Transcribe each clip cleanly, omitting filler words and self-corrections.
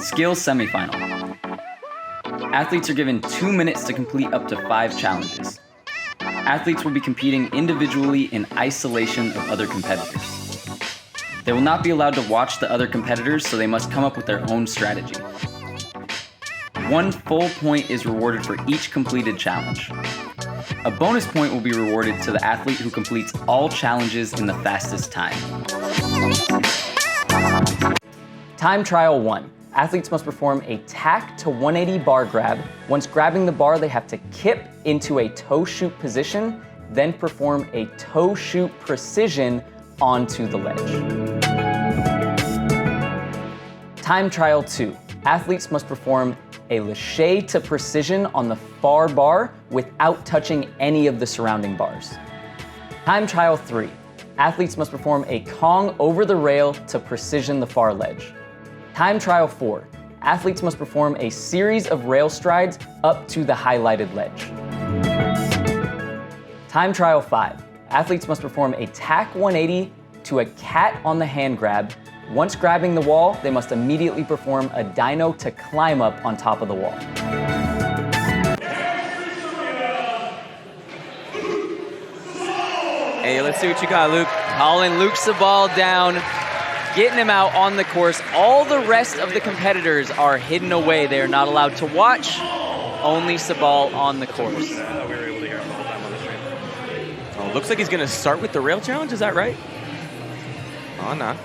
Skills semifinal. Athletes are given 2 minutes to complete up to 5 challenges. Athletes will be competing individually in isolation of other competitors. They will not be allowed to watch the other competitors, so they must come up with their own strategy. 1 full point is rewarded for each completed challenge. A bonus point will be rewarded to the athlete who completes all challenges in the fastest time. Time trial 1. Athletes must perform a tack to 180 bar grab. Once grabbing the bar, they have to kip into a toe shoot position, then perform a toe shoot precision onto the ledge. Time trial 2. Athletes must perform a lache to precision on the far bar without touching any of the surrounding bars. Time trial 3. Athletes must perform a Kong over the rail to precision the far ledge. Time trial 4. Athletes must perform a series of rail strides up to the highlighted ledge. Time trial 5. Athletes must perform a tack 180 to a cat on the hand grab. Once grabbing the wall, they must immediately perform a dyno to climb up on top of the wall. Hey, let's see what you got, Luke. Calling Luke SABAL down, getting him out on the course. All the rest of the competitors are hidden away. They are not allowed to watch. Only SABAL on the course. I thought we were able to hear him the whole time on the stream. Oh, looks like he's going to start with the rail challenge. Is that right? Oh, no.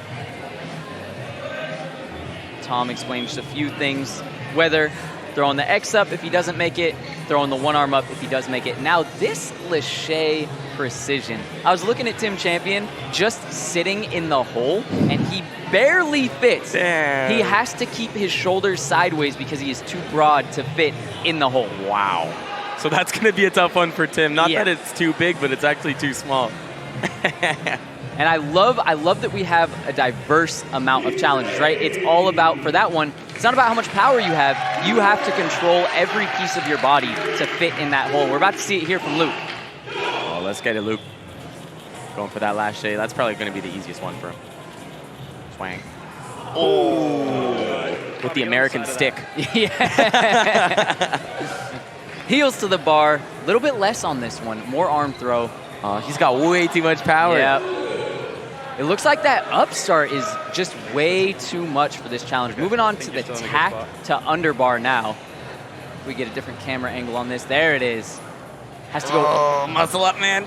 Tom explained just a few things, whether throwing the X up if he doesn't make it, throwing the one arm up if he does make it. Now this lache precision. I was looking at Tim Champion just sitting in the hole and he barely fits. Damn. He has to keep his shoulders sideways because he is too broad to fit in the hole. Wow. So that's going to be a tough one for Tim. Not Yeah. that it's too big, but it's actually too small. And I love that we have a diverse amount of challenges, right? It's all about, for that one, it's not about how much power you have. You have to control every piece of your body to fit in that hole. We're about to see it here from Luke. Oh, let's get it, Luke. Going for that lache. That's probably going to be the easiest one for him. Swang. Oh, with the American stick. Yeah. Heels to the bar. A little bit less on this one. More arm throw. He's got way too much power. Yeah. It looks like that upstart is just way too much for this challenge. Moving on to the tack to underbar now. If we get a different camera angle on this, there it is. Has to go. Oh, muscle up, man.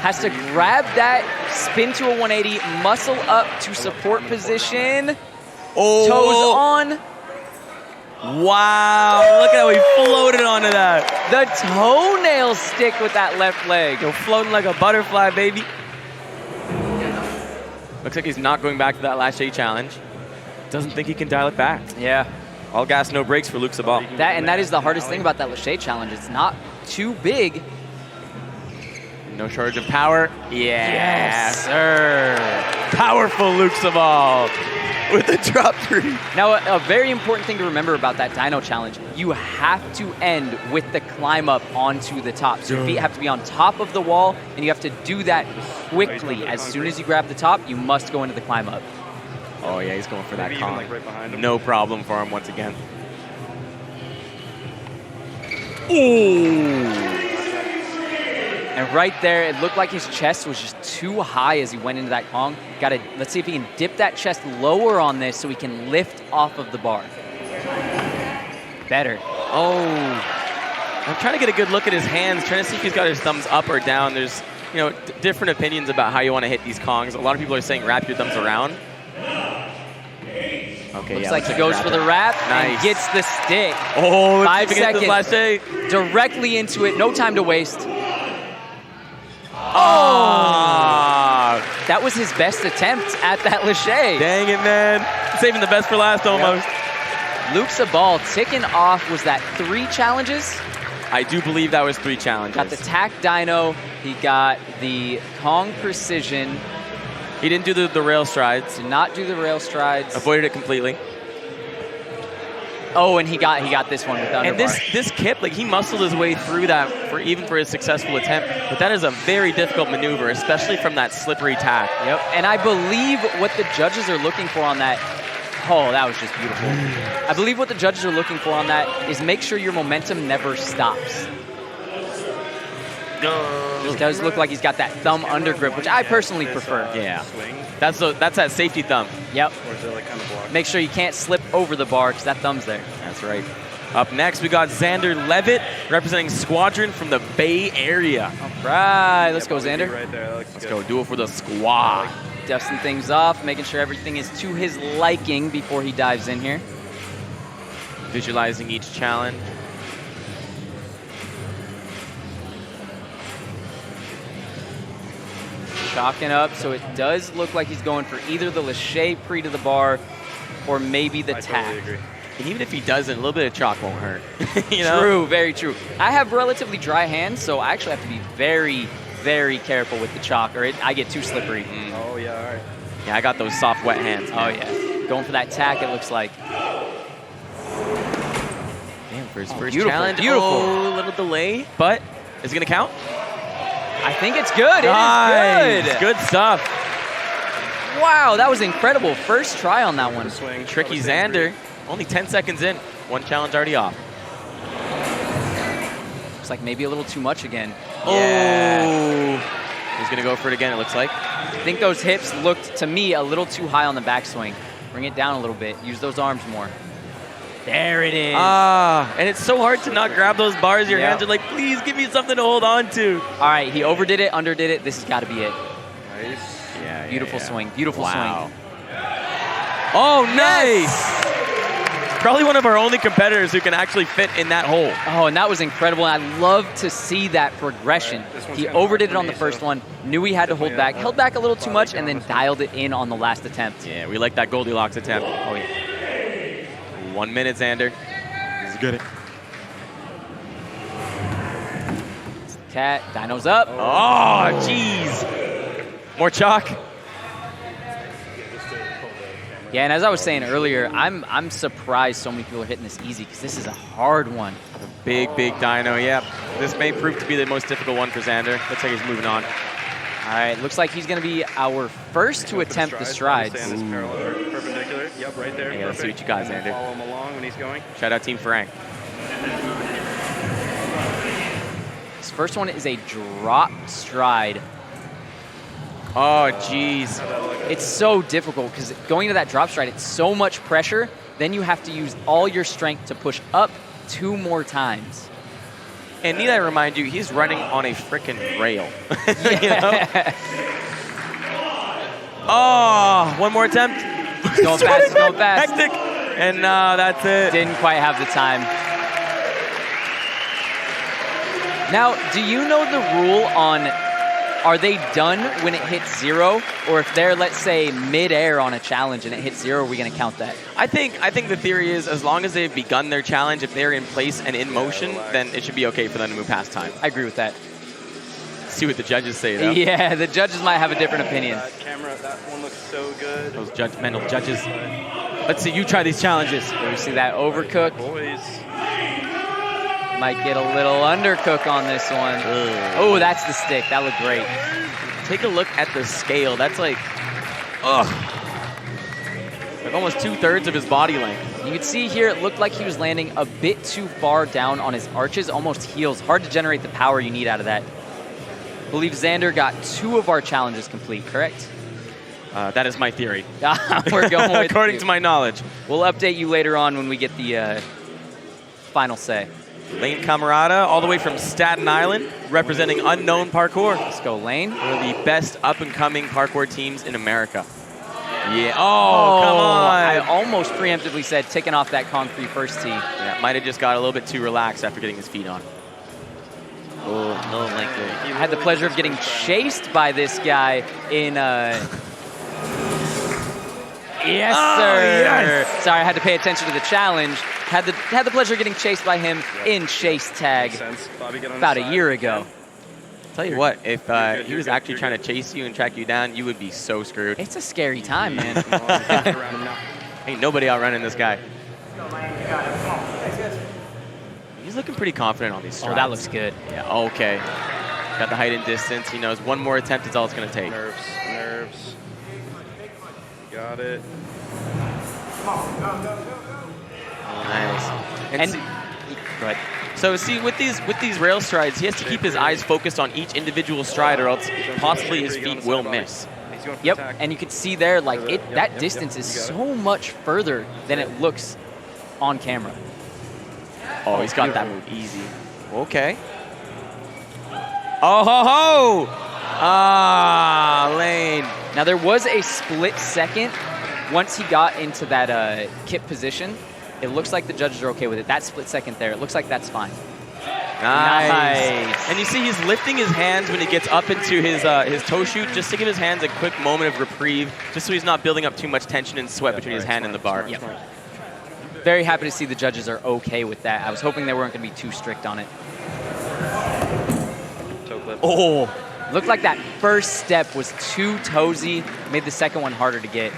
Has to grab that, spin to a 180, muscle up to support position. Oh. Toes on. Wow, look at how he floated onto that. The toenails stick with that left leg. Go floating like a butterfly, baby. Looks like he's not going back to that lache challenge. Doesn't think he can dial it back. Yeah. All gas, no brakes for Luke SABAL. That is the hardest thing about that lache challenge. It's not too big. No shortage of power. Yeah. Yes, sir. Powerful Luke SABAL with the drop 3. Now, a very important thing to remember about that dyno challenge, you have to end with the climb up onto the top. So your feet have to be on top of the wall, and you have to do that quickly. As soon as you grab the top, you must go into the climb up. Oh, yeah, he's going for that Maybe Kong. even, like, right behind him. No problem for him once again. Ooh. And right there, it looked like his chest was just too high as he went into that Kong. Let's see if he can dip that chest lower on this so he can lift off of the bar. Better. Oh. I'm trying to get a good look at his hands, trying to see if he's got his thumbs up or down. There's, you know, different opinions about how you want to hit these Kongs. A lot of people are saying wrap your thumbs around. Okay, Looks like he goes for the wrap and gets the stick. Oh, 5 seconds. Lache. Directly into it. No time to waste. Oh! That was his best attempt at that lache. Dang it, man. Saving the best for last almost. Yep. Luke SABAL ticking off, was that 3 challenges? I do believe that was 3 challenges. Got the tack dyno. He got the Kong precision. He didn't do the rail strides. Did not do the rail strides. Avoided it completely. Oh, and he got this one with the underbar. And this kip, like, he muscled his way through that even for his successful attempt. But that is a very difficult maneuver, especially from that slippery tack. Yep. And I believe what the judges are looking for on that, Oh, that was just beautiful. I believe what the judges are looking for on that is make sure your momentum never stops. It does look like he's got that thumb under grip, which I personally prefer. Yeah. That's that safety thumb. Yep. Or is it like kind of blocked? Make sure you can't slip over the bar because that thumb's there. That's right. Up next, we got XANDER LEVITT representing Squadron from the Bay Area. All right, let's go, XANDER. Right there. Let's go. Do it for the squad. Dusting things off, making sure everything is to his liking before he dives in here. Visualizing each challenge. Chalking up, so it does look like he's going for either the lache pre to the bar or maybe the I tack. totally agree. And even if he doesn't, a little bit of chalk won't hurt. You know? True, very true. I have relatively dry hands, so I actually have to be very, very careful with the chalk, or I get too slippery. Oh, yeah, all right. Yeah, I got those soft, wet hands. Oh, Man. yeah. Going for that tack, it looks like. Damn, for his first beautiful, challenge. beautiful. Oh, a little delay, but is it going to count? I think it's good. Nice. It is good. Good stuff. Wow, that was incredible. First try on that one. Swing. Tricky XANDER. Only 10 seconds in. One challenge already off. Looks like maybe a little too much again. Yeah. He's going to go for it again, it looks like. I think those hips looked, to me, a little too high on the backswing. Bring it down a little bit. Use those arms more. There it is. And it's so hard to not grab those bars. Your Yeah. hands are like, please give me something to hold on to. All right, he overdid it, underdid it. This has got to be it. Nice. Yeah, Beautiful swing. Beautiful Wow. swing. Oh, nice. Probably one of our only competitors who can actually fit in that hole. Oh, and that was incredible. And I love to see that progression. Right. This one's He kinda overdid hard it on for the me, first so one, knew he had to hold back, held back a little too much, and then dialed it in on the last attempt. Yeah, we like that Goldilocks attempt. Oh, yeah. 1 minute, XANDER. He's good. Cat, dyno's up. Oh, jeez. More chalk. Yeah, and as I was saying earlier, I'm surprised so many people are hitting this easy because this is a hard one. Big, big dyno. Yep. This may prove to be the most difficult one for XANDER. Looks like he's moving on. All right, looks like he's going to be our first to attempt the strides. Stand is parallel, perpendicular. Yep, right there. Yeah, let's see what you got, XANDER. Follow him along when he's going. Shout out Team Frank. This first one is a drop stride. Oh, jeez. It's so difficult because going to that drop stride, it's so much pressure. Then you have to use all your strength to push up 2 more times. And need I remind you, he's running on a frickin' rail. You know? Oh, one more attempt. He's going fast, he's going fast. Hectic. And that's it. Didn't quite have the time. Now, do you know the rule on, are they done when it hits 0? Or if they're, let's say, mid-air on a challenge and it hits 0, are we going to count that? I think the theory is as long as they've begun their challenge, if they're in place and in motion, then it should be okay for them to move past time. I agree with that. See what the judges say, though. Yeah, the judges might have a different opinion. That camera, that one looks so good. Those judgmental judges. Let's see you try these challenges. We see that overcook. Boys. Might get a little undercook on this one. Oh, that's the stick. That looked great. Take a look at the scale. That's like, ugh. Like almost 2/3 of his body length. You can see here it looked like he was landing a bit too far down on his arches, almost heels. Hard to generate the power you need out of that. I believe XANDER got 2 of our challenges complete, correct? That is my theory. We're going with According you. to my knowledge. We'll update you later on when we get the final say. LAINE CAMMARATA, all the way from Staten Island, representing Unknown Parkour. Let's go, LAINE. One of the best up-and-coming parkour teams in America. Yeah. Oh, come on. I almost preemptively said taking off that concrete first tee. Yeah, might have just got a little bit too relaxed after getting his feet on. Oh, no, like I had the pleasure of getting chased by this guy in Yes, sir. Yes. Sorry, I had to pay attention to the challenge. Had the pleasure of getting chased by him in chase tag about a year ago. Tell you what, if he was actually trying to chase you and track you down, you would be so screwed. It's a scary time, man. Ain't nobody outrunning this guy. He's looking pretty confident on these strides. Oh, that looks good. Yeah, okay. Got the height and distance. He knows one more attempt is all it's going to take. Nerves. Got it. Nice. And see, go ahead. so see, with these rail strides, he has to keep his eyes focused on each individual stride, or else possibly his feet will miss. He's going for Yep, attack. and you can see there, like that distance is so much further than it looks on camera. Oh, he's got that move easy. Okay. Oh ho ho! Ah, LAINE. Now there was a split second once he got into that kip position. It looks like the judges are okay with it. That split second there, it looks like that's fine. Nice. And you see he's lifting his hands when he gets up into his toe shoot, just to give his hands a quick moment of reprieve, just so he's not building up too much tension and sweat between his hand and the bar. Yep. Very happy to see the judges are okay with that. I was hoping they weren't going to be too strict on it. Toe clip. Oh, Looked like that first step was too toesy, made the second one harder to get.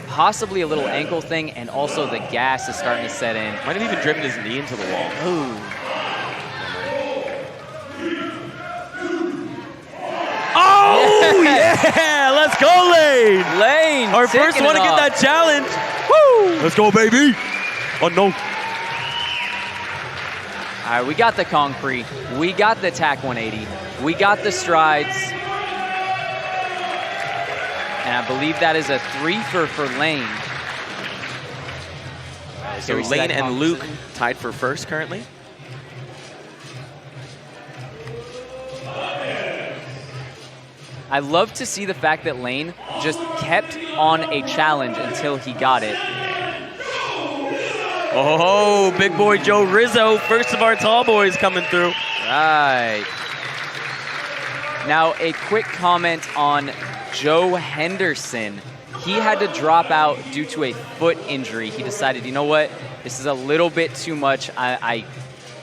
Possibly a little ankle thing, and also the gas is starting to set in. might have even driven his knee into the wall. Ooh. Oh, yeah! Let's go, LAINE! LAINE, Our first taking one it to get off. that challenge. Woo! Let's go, baby! Oh, no. All right, we got the Kong Pre, we got the TAC 180, we got the strides, and I believe that is a 3-fer for LAINE. So we see LAINE that and Kong Luke position? tied for first currently. I love to see the fact that LAINE just kept on a challenge until he got it. Oh, big boy Joe Rizzo, first of our tall boys coming through. Right. Now, a quick comment on Joe Henderson. He had to drop out due to a foot injury. He decided, you know what, this is a little bit too much. I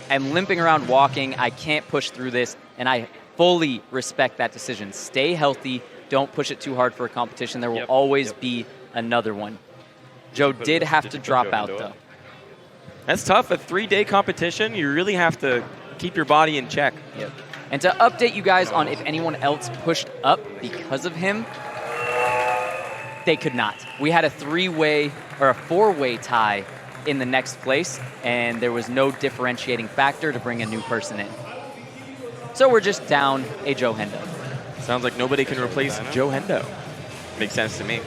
am limping around walking. I can't push through this, and I fully respect that decision. Stay healthy. Don't push it too hard for a competition. There will always be another one. Joe did have to drop out, though. That's tough. A 3-day competition, you really have to keep your body in check. Yep. And to update you guys on if anyone else pushed up because of him, they could not. We had a 3-way or a 4-way tie in the next place, and there was no differentiating factor to bring a new person in. So we're just down a Joe Hendo. Sounds like nobody can replace Joe Hendo. Makes sense to me.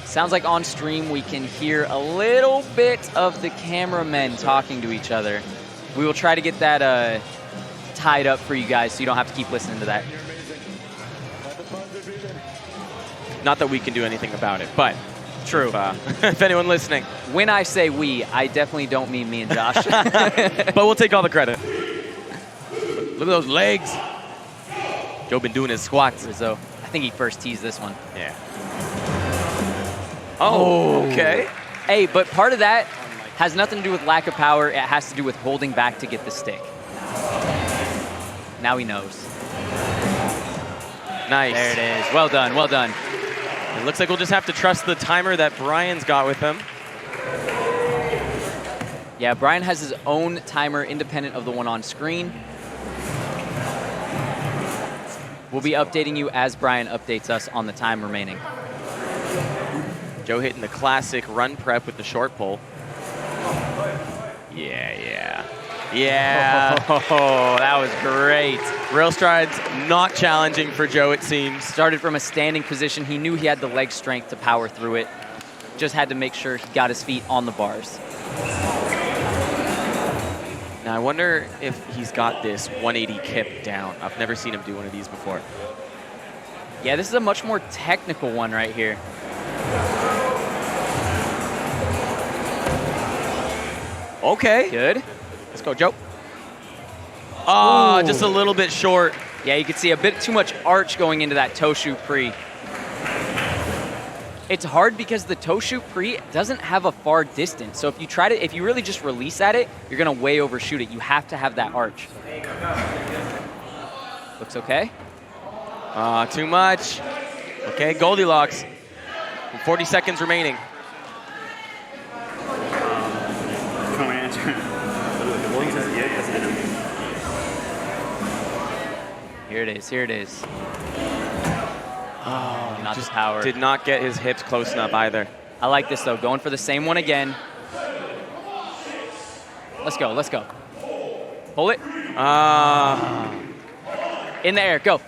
Sounds like on stream we can hear a little bit of the cameramen talking to each other. We will try to get that tied up for you guys so you don't have to keep listening to that. Not that we can do anything about it, but true. If anyone listening. When I say we, I definitely don't mean me and Josh. But we'll take all the credit. Look at those legs. Joe been doing his squats. Rizzo, I think he first teased this one. Yeah. Oh, okay. Hey, but part of that has nothing to do with lack of power. It has to do with holding back to get the stick. Now he knows. Nice. There it is. Well done, well done. It looks like we'll just have to trust the timer that Brian's got with him. Yeah, Brian has his own timer independent of the one on screen. We'll be updating you as Brian updates us on the time remaining. Joe hitting the classic run prep with the short pull. Yeah. Oh, that was great. Rail strides not challenging for Joe, it seems. Started from a standing position. He knew he had the leg strength to power through it. Just had to make sure he got his feet on the bars. Now I wonder if he's got this 180 kip down. I've never seen him do one of these before. Yeah, this is a much more technical one right here. Okay. Good. Let's go, Joe. Ah, just a little bit short. Yeah, you can see a bit too much arch going into that toe shoot pre. It's hard because the toe shoot pre doesn't have a far distance. So if you really just release at it, you're gonna way overshoot it. You have to have that arch. Looks okay. Too much. Okay, Goldilocks. 40 seconds remaining. Here it is, here it is. Oh, not the power. Did not get his hips close enough either. I like this, though. Going for the same one again. Let's go. Let's go. Hold it. In the air. Go.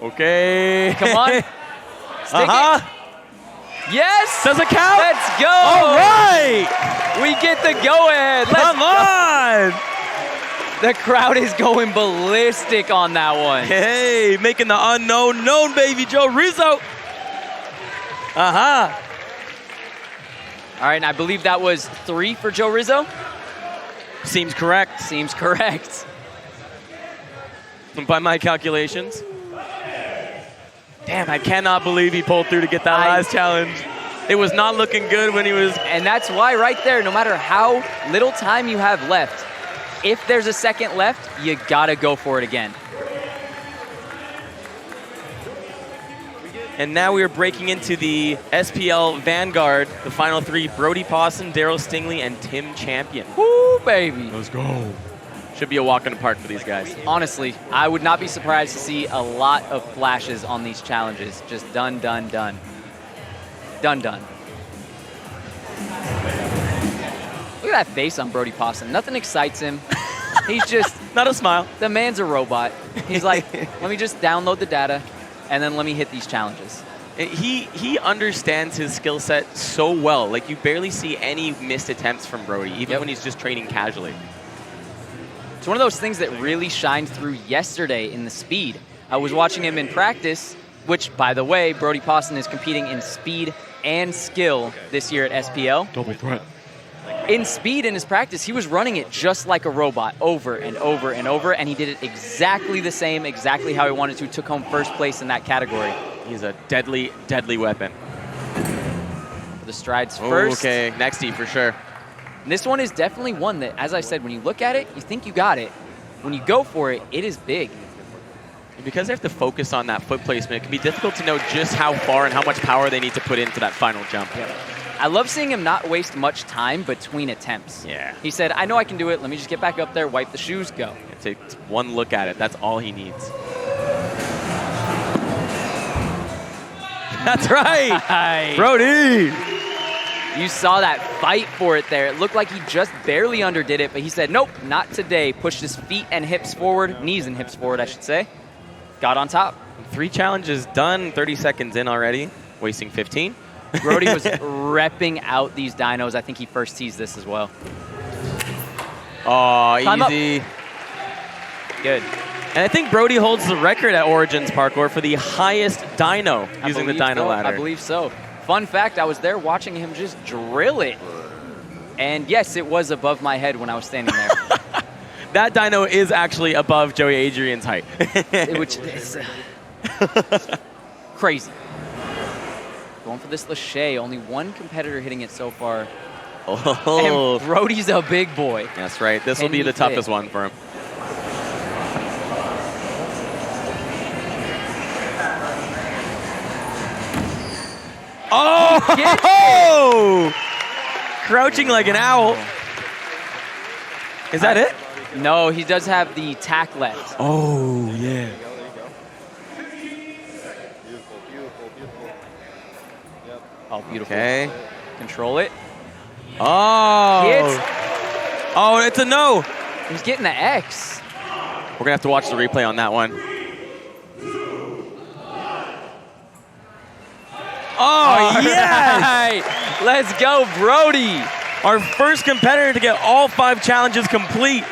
Okay. Come on. Stick it. Yes. Does it count? Let's go. All right. We get the go-ahead. Come on. The crowd is going ballistic on that one. Hey, making the unknown known, baby. Joe Rizzo. All right, and I believe that was 3 for Joe Rizzo. Seems correct. Seems correct. By my calculations. Damn, I cannot believe he pulled through to get that last challenge. It was not looking good when he was... And that's why right there, no matter how little time you have left, if there's a second left, you gotta go for it again. And now we are breaking into the SPL Vanguard, the final 3, Brodie Pawson, Darryl Stingley, and Tim Champion. Woo, baby. Let's go. Should be a walk in the park for these guys. Honestly, I would not be surprised to see a lot of flashes on these challenges. Just done, done, done. Done, done. Look at that face on Brodie Pawson. Nothing excites him. He's just... Not a smile. The man's a robot. He's like, let me just download the data, and then let me hit these challenges. He understands his skill set so well. Like, you barely see any missed attempts from Brodie, even when he's just training casually. It's one of those things that really shined through yesterday in the speed. I was watching him in practice, which, by the way, Brodie Pawson is competing in speed and skill this year at SPL. Double threat. In speed in his practice, he was running it just like a robot over and over and over, and he did it exactly the same, exactly how he wanted to, took home first place in that category. He's a deadly, deadly weapon. The strides first. Okay, nexty for sure. And this one is definitely one that, as I said, when you look at it, you think you got it. When you go for it, it is big. And because they have to focus on that foot placement, it can be difficult to know just how far and how much power they need to put into that final jump. Yep. I love seeing him not waste much time between attempts. Yeah. He said, I know I can do it. Let me just get back up there, wipe the shoes, go. Take one look at it. That's all he needs. That's right. Brodie. You saw that fight for it there. It looked like he just barely underdid it, but he said, nope, not today. Pushed his feet and hips forward, knees and hips forward, I should say. Got on top. 3 challenges done, 30 seconds in already, wasting 15. Brodie was repping out these dynos. I think he first teased this as well. Oh, Time easy. Up. Good. And I think Brodie holds the record at Origins Parkour for the highest dyno using the dyno ladder. I believe so. Fun fact, I was there watching him just drill it. And yes, it was above my head when I was standing there. That dyno is actually above Joey Adrian's height. Which is crazy. Going for this Lachey. Only one competitor hitting it so far. Oh. And Brodie's a big boy. That's right. This will be the toughest one for him. Oh! Crouching like an owl. Is that it? No, he does have the tack left. Oh, yeah. Oh, beautiful. Okay. Control it. Oh. Hits. Oh, it's a no. He's getting the X. We're going to have to watch the replay on that one. Oh, yes! Let's go, Brodie. Our first competitor to get all 5 challenges complete.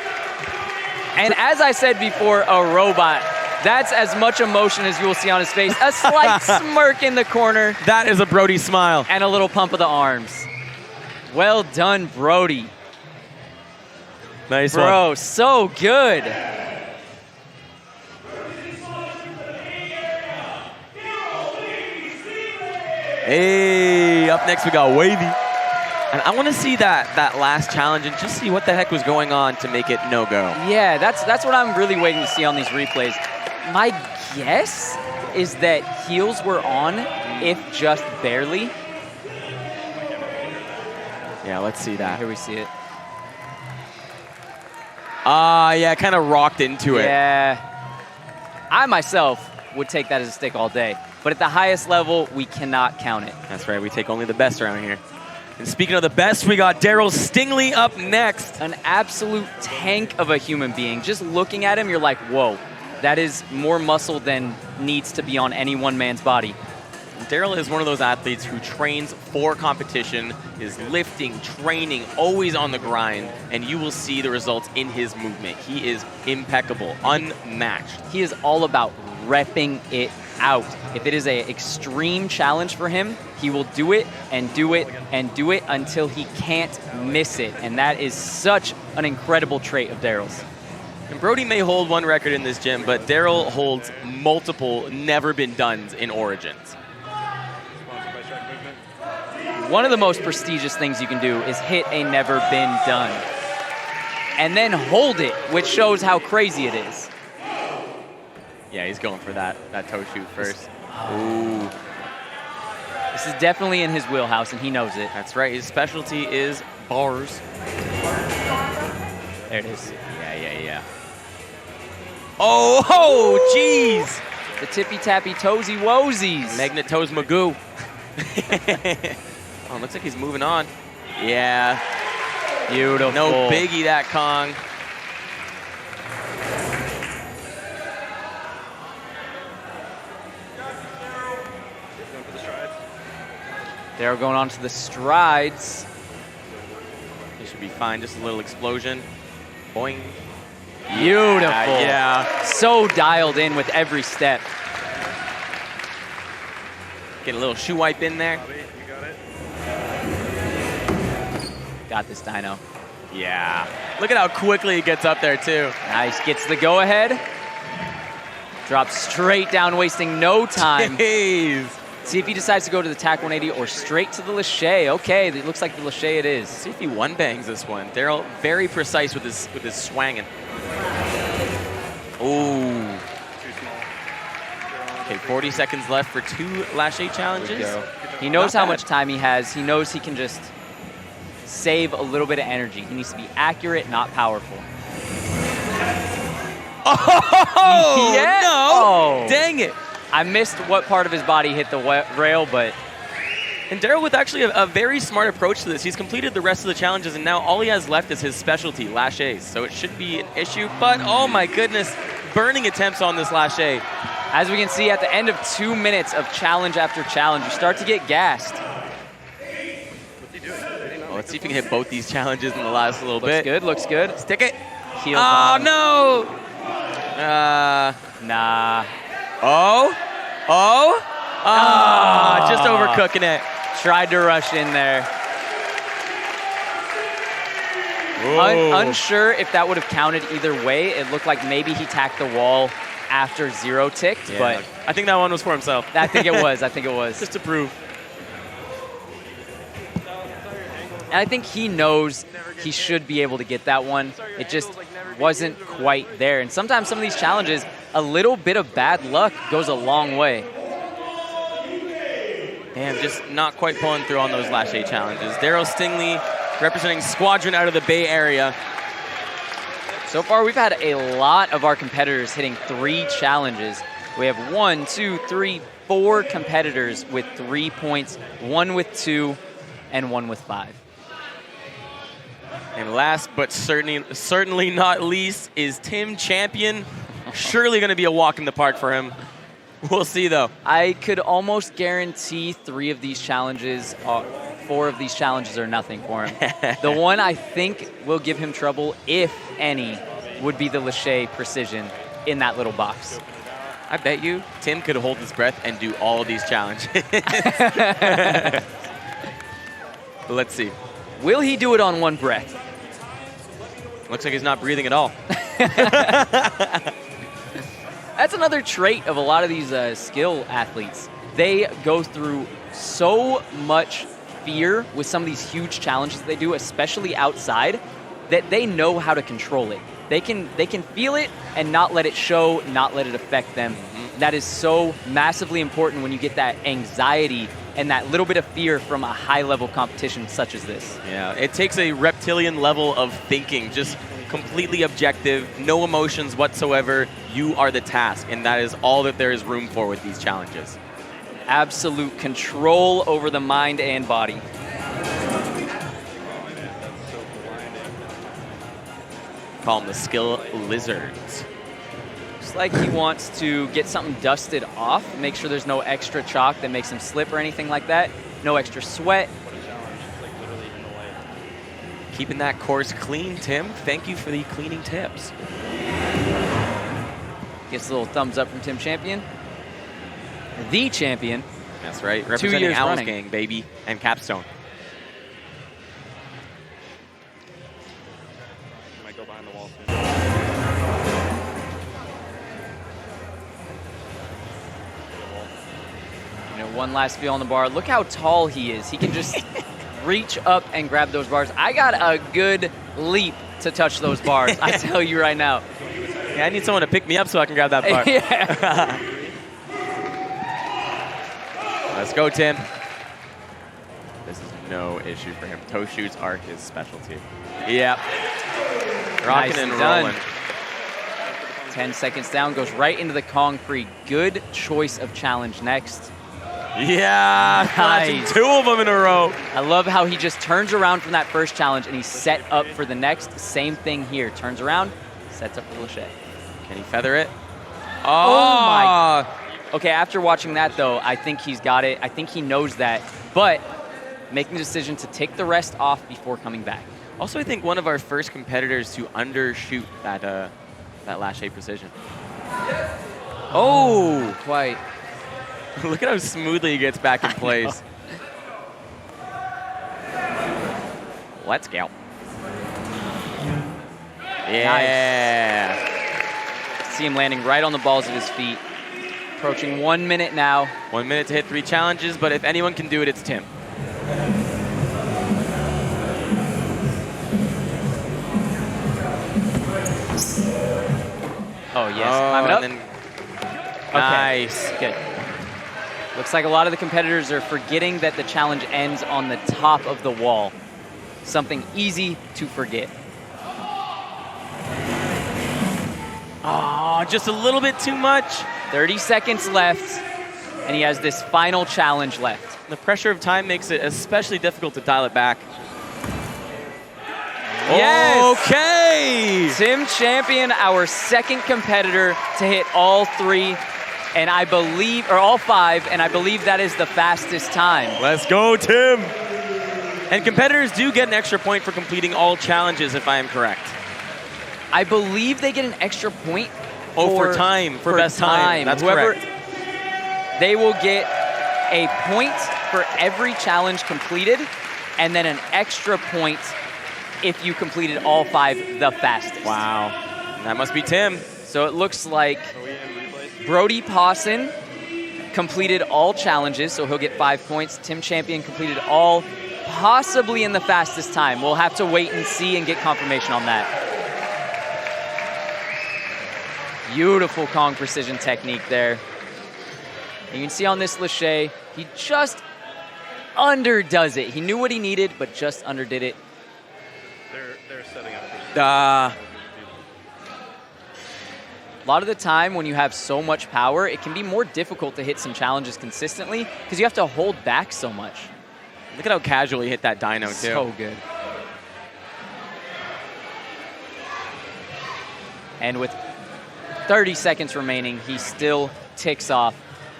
And as I said before, a robot. That's as much emotion as you will see on his face. A slight smirk in the corner. That is a Brodie smile. And a little pump of the arms. Well done, Brodie. Nice one. Bro, so good. Hey, up next we got Wavy. And I want to see that last challenge and just see what the heck was going on to make it no-go. Yeah, that's what I'm really waiting to see on these replays. My guess is that heels were on, if just barely. Yeah, let's see that. Here we see it. Yeah, kind of rocked into it. Yeah. I myself would take that as a stick all day. But at the highest level, we cannot count it. That's right, we take only the best around here. And speaking of the best, we got DARRYL Stingley up next. An absolute tank of a human being. Just looking at him, you're like, whoa, that is more muscle than needs to be on any one man's body. DARRYL is one of those athletes who trains for competition, is lifting, training, always on the grind, and you will see the results in his movement. He is impeccable, unmatched. He is all about repping it out. If it is an extreme challenge for him, he will do it and do it and do it until he can't miss it. And that is such an incredible trait of DARRYL's. And Brody may hold one record in this gym, but DARRYL holds multiple never-been-dones in Origins. One of the most prestigious things you can do is hit a never been done. And then hold it, which shows how crazy it is. Yeah, he's going for that toe shoot first. Ooh. This is definitely in his wheelhouse, and he knows it. That's right, his specialty is bars. There it is. Yeah. Oh, jeez! The tippy-tappy toesy woesies. Magnet toes Magoo. Oh, looks like he's moving on. Yeah. Beautiful. No biggie, that Kong. They're going on to the strides. He should be fine, just a little explosion. Boing. Beautiful. Yeah. So dialed in with every step. Get a little shoe wipe in there. Bobby, you got it. Got this, Dino. Yeah. Look at how quickly he gets up there, too. Nice. Gets the go-ahead. Drops straight down, wasting no time. Jeez. See if he decides to go to the tack 180 or straight to the Lachey. Okay, it looks like the Lachey it is. See if he one-bangs this one. DARRYL very precise with his swanging. Ooh. Too small. Okay, 40 seconds left for 2 Lachey challenges. He knows Not how bad. much time he has. He knows he can just save a little bit of energy. He needs to be accurate, not powerful. Oh, Yeah. no. Oh. Dang it. I missed what part of his body hit the rail, but And DARRYL with actually a very smart approach to this. He's completed the rest of the challenges, and now all he has left is his specialty, Lachey. So it should be an issue, but oh my goodness, burning attempts on this Lachey. as we can see at the end of 2 minutes of challenge after challenge, you start to get gassed. What's he doing? Well, let's see if we can hit both these challenges in the last little Looks bit. good, looks good. Stick it. Heel Oh, bomb. no. Nah. Oh. Just overcooking it. Tried to rush in there. Unsure if that would have counted either way. It looked like maybe he tacked the wall after 0 ticked, Yeah. but I think that one was for himself. I think it was. I think it was. Just to prove. And I think he knows he should be able to get that one. It just wasn't quite there. And sometimes some of these challenges, a little bit of bad luck goes a long way. Damn, just not quite pulling through on those Lachey challenges. DARRYL Stingley representing Squadron out of the Bay Area. So far, we've had a lot of our competitors hitting 3 challenges. We have 1, 2, 3, 4 competitors with 3 points, 1 with 2, and 1 with 5. And last but certainly not least is Tim Champion. Surely going to be a walk in the park for him. We'll see, though. I could almost guarantee 3 of these challenges, 4 of these challenges are nothing for him. The one I think will give him trouble, if any, would be the Lachey Precision in that little box. I bet you Tim could hold his breath and do all of these challenges. Let's see. Will he do it on 1 breath? Looks like he's not breathing at all. That's another trait of a lot of these skill athletes. They go through so much fear with some of these huge challenges that they do, especially outside, that they know how to control it. They can feel it and not let it show, not let it affect them. Mm-hmm. That is so massively important when you get that anxiety and that little bit of fear from a high-level competition such as this. Yeah, it takes a reptilian level of thinking, just completely objective, no emotions whatsoever. You are the task, and that is all that there is room for with these challenges. Absolute control over the mind and body. Call them the skill lizards. Looks like he wants to get something dusted off, make sure there's no extra chalk that makes him slip or anything like that. No extra sweat. Keeping that course clean, Tim. Thank you for the cleaning tips. Gets a little thumbs up from Tim Champion. The champion. That's right. 2 Representing years Owl's running. Gang, baby. And Capstone. Might go behind the wall soon. You know, one last feel on the bar. Look how tall he is. He can just reach up and grab those bars. I got a good leap to touch those bars. I tell you right now. Yeah, I need someone to pick me up so I can grab that bar. Yeah. Let's go, Tim. This is no issue for him. Toe shoots are his specialty. Yep. Rocking Nicely and done. rolling. 10 seconds down, goes right into the Kong free. Good choice of challenge next. Yeah, flashing Nice. 2 of them in a row. I love how he just turns around from that first challenge and he's set up for the next. Same thing here. Turns around, sets up for Lachey. Can he feather it? Oh my. Okay, after watching that though, I think he's got it. I think he knows that, but making the decision to take the rest off before coming back. Also, I think one of our first competitors to undershoot that that Lachey precision. Oh, quite. Look at how smoothly he gets back in place. Let's go. Yeah. See him landing right on the balls of his feet. Approaching 1 minute now. 1 minute to hit 3 challenges, but if anyone can do it, it's Tim. Oh, yes. Climbing up. And then nice. Good. Looks like a lot of the competitors are forgetting that the challenge ends on the top of the wall. Something easy to forget. Oh, just a little bit too much. 30 seconds left, and he has this final challenge left. The pressure of time makes it especially difficult to dial it back. Yes! Okay! Tim Champion, our second competitor to hit all 3, and I believe, or all 5, and I believe that is the fastest time. Let's go, Tim! And competitors do get an extra point for completing all challenges, if I am correct. I believe they get an extra point for time, for best time. That's correct. They will get a point for every challenge completed, and then an extra point if you completed all 5 the fastest. Wow. That must be Tim. So it looks like Brodie Pawson completed all challenges, so he'll get 5 points. Tim Champion completed all, possibly in the fastest time. We'll have to wait and see and get confirmation on that. Beautiful Kong precision technique there. You can see on this Lachey, he just underdoes it. He knew what he needed, but just underdid it. They're setting up for A lot of the time when you have so much power, it can be more difficult to hit some challenges consistently because you have to hold back so much. Look at how casual he hit that dyno, too. So good. And with 30 seconds remaining, he still ticks off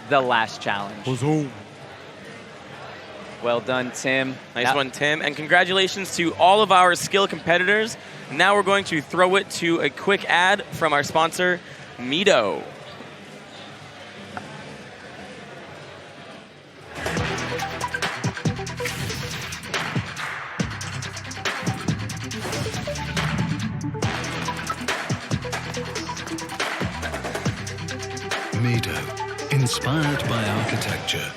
the last challenge. Well done, Tim. Nice one, Tim. And congratulations to all of our skill competitors. Now we're going to throw it to a quick ad from our sponsor, Mito. Mito, inspired by architecture.